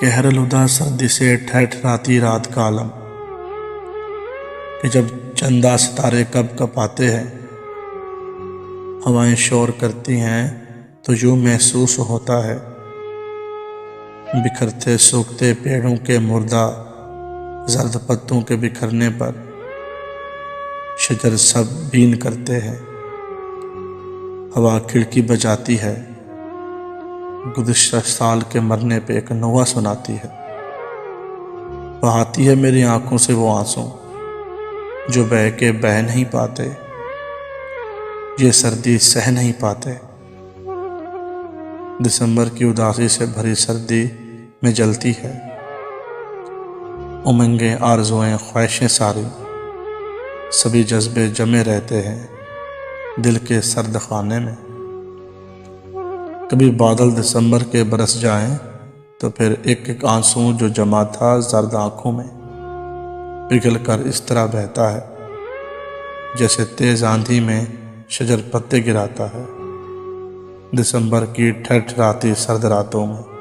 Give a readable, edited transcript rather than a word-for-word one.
کہر الہدا سردی سے ٹھہراتی رات کا عالم، کہ جب چندہ ستارے کب کب آتے ہیں، ہوائیں شور کرتی ہیں تو یوں محسوس ہوتا ہے بکھرتے سوکھتے پیڑوں کے مردہ زرد پتوں کے بکھرنے پر شجر سب بین کرتے ہیں۔ ہوا کھڑکی بجاتی ہے، گزشتہ سال کے مرنے پہ ایک نغمہ سناتی ہے۔ بہاتی ہے میری آنکھوں سے وہ آنسو جو بہہ کے بہہ نہیں پاتے، یہ سردی سہ نہیں پاتے۔ دسمبر کی اداسی سے بھری سردی میں جلتی ہے امنگیں، آرزوئیں، خواہشیں ساری، سبھی جذبے جمے رہتے ہیں دل کے سرد خانے میں۔ کبھی بادل دسمبر کے برس جائیں تو پھر ایک ایک آنسو جو جمع تھا زرد آنکھوں میں پگھل کر اس طرح بہتا ہے جیسے تیز آندھی میں شجر پتے گراتا ہے دسمبر کی ٹھٹھراتی سرد راتوں میں۔